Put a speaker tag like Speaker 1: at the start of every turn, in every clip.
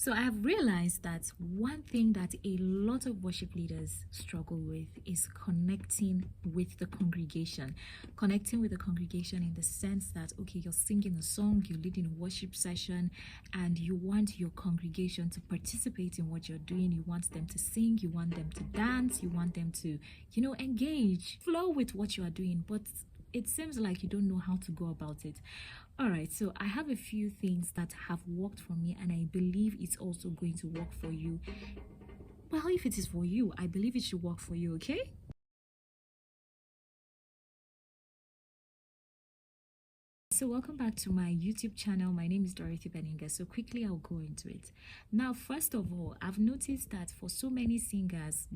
Speaker 1: So I have realized that one thing that a lot of worship leaders struggle with is connecting with the congregation. Connecting with the congregation in the sense that, okay, you're singing a song, you're leading a worship session, and you want your congregation to participate in what you're doing. You want them to sing, you want them to dance, you want them to, engage, flow with what you are doing. But it seems like you don't know how to go about it. All right, so I have a few things that have worked for me, and I believe it's also going to work for you. Well, if it is for you, I believe it should work for you, okay? So welcome back to my YouTube channel. My name is Dorothy Beninga. So quickly I'll go into it. Now, first of all, I've noticed that for so many singers,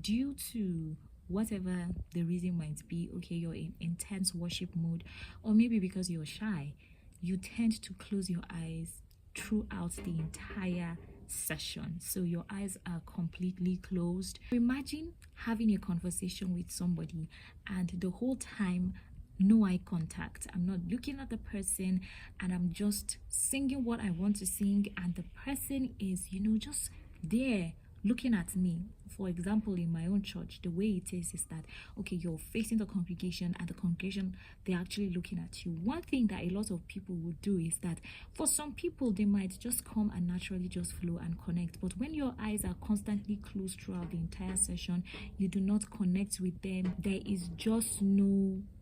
Speaker 1: due to whatever the reason might be, okay, you're in intense worship mode, or maybe because you're shy, you tend to close your eyes throughout the entire session. So your eyes are completely closed. Imagine having a conversation with somebody and the whole time no eye contact. I'm not looking at the person and I'm just singing what I want to sing, and the person is, just there looking at me. For example, in my own church, the way it is that, okay, you're facing the congregation and the congregation, they're actually looking at you. One thing that a lot of people would do is that for some people, they might just come and naturally just flow and connect. But when your eyes are constantly closed throughout the entire session, you do not connect with them.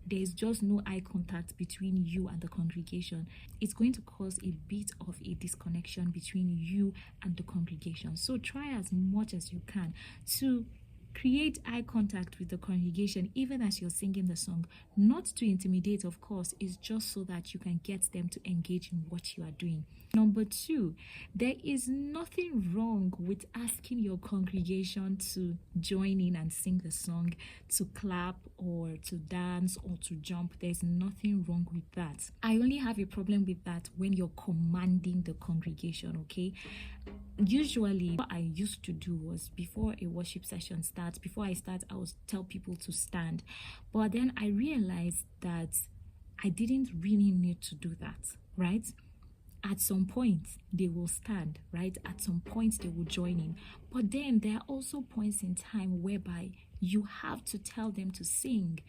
Speaker 1: There's just no eye contact between you and the congregation. It's going to cause a bit of a disconnection between you and the congregation. So try as much as you can to create eye contact with the congregation even as you're singing the song. Not to intimidate, of course, it's just so that you can get them to engage in what you are doing. Number two, there is nothing wrong with asking your congregation to join in and sing the song, to clap or to dance or to jump. There's nothing wrong with that. I only have a problem with that when you're commanding the congregation, okay? Usually what I used to do was, before a worship session starts, before I start, I would tell people to stand. But then I realized that I didn't really need to do that, right? At some point they will stand, right? At some point they will join in. But then there are also points in time whereby you have to tell them to sing.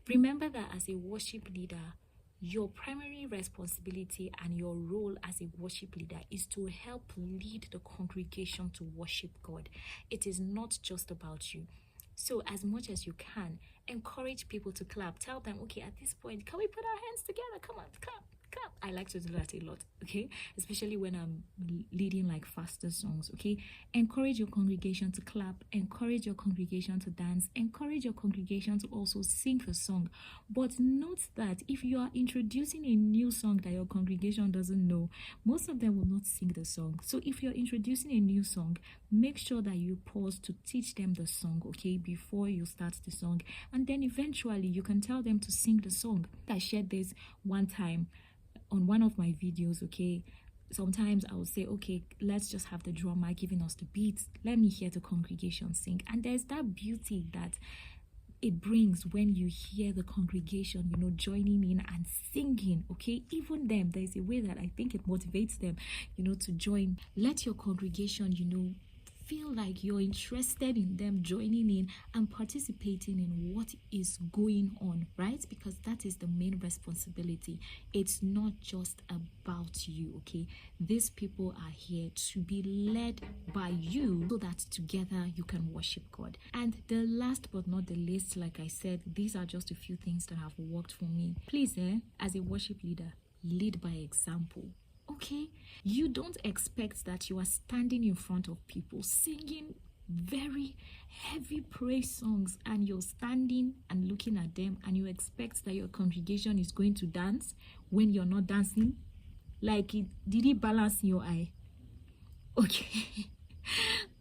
Speaker 1: Remember that as a worship leader, your primary responsibility and your role as a worship leader is to help lead the congregation to worship God. It is not just about you. So as much as you can, encourage people to clap. Tell them, okay, at this point, can we put our hands together? Come on, clap. I like to do that a lot, okay? Especially when I'm leading like faster songs, okay? Encourage your congregation to clap, encourage your congregation to dance, encourage your congregation to also sing the song. But note that if you are introducing a new song that your congregation doesn't know, most of them will not sing the song. So if you're introducing a new song, make sure that you pause to teach them the song, okay, before you start the song. And then eventually you can tell them to sing the song. I shared this one time on one of my videos, okay? Sometimes I would say, okay, let's just have the drummer giving us the beats. Let me hear the congregation sing. And there's that beauty that it brings when you hear the congregation, joining in and singing, okay? Even them, there's a way that I think it motivates them, to join. Let your congregation, feel like you're interested in them joining in and participating in what is going on, right? Because that is the main responsibility. It's not just about you, okay? These people are here to be led by you so that together you can worship God. And the last but not the least, like I said, these are just a few things that have worked for me. Please, as a worship leader, lead by example. Okay, you don't expect that you are standing in front of people singing very heavy praise songs and you're standing and looking at them and you expect that your congregation is going to dance when you're not dancing. Like, did it balance in your eye? Okay.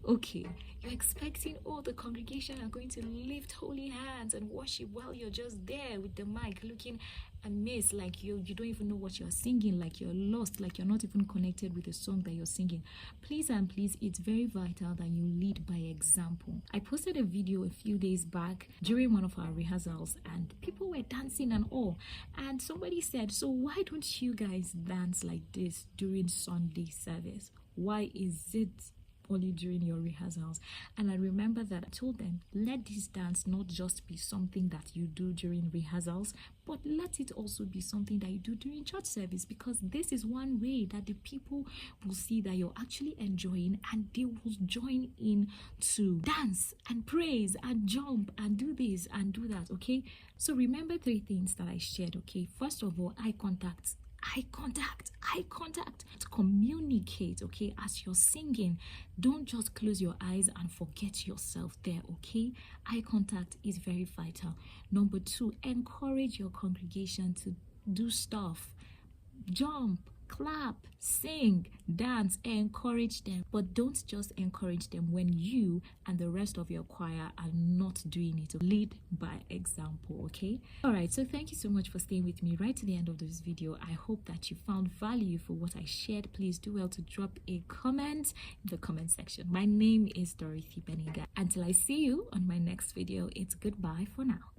Speaker 1: Okay, you're expecting, the congregation are going to lift holy hands and worship while you're just there with the mic looking amazed, like you don't even know what you're singing, like you're lost, like you're not even connected with the song that you're singing. Please and please, it's very vital that you lead by example. I posted a video a few days back during one of our rehearsals and people were dancing and all, and somebody said, so why don't you guys dance like this during Sunday service? Why is it only during your rehearsals? And I remember that I told them, let this dance not just be something that you do during rehearsals, but let it also be something that you do during church service, because this is one way that the people will see that you're actually enjoying, and they will join in to dance and praise and jump and do this and do that. Okay, so remember 3 things that I shared. Okay, first of all, eye contact. Eye contact. Communicate. Okay, as you're singing, don't just close your eyes and forget yourself there. Okay, eye contact is very vital. Number 2, encourage your congregation to do stuff. Jump, clap, sing, dance, encourage them. But don't just encourage them when you and the rest of your choir are not doing it. Lead by example. Okay, all right, so thank you so much for staying with me right to the end of this video. I hope that you found value for what I shared. Please do well to drop a comment in the comment section. My name is Dorothy Beninga. Until I see you on my next video, it's goodbye for now.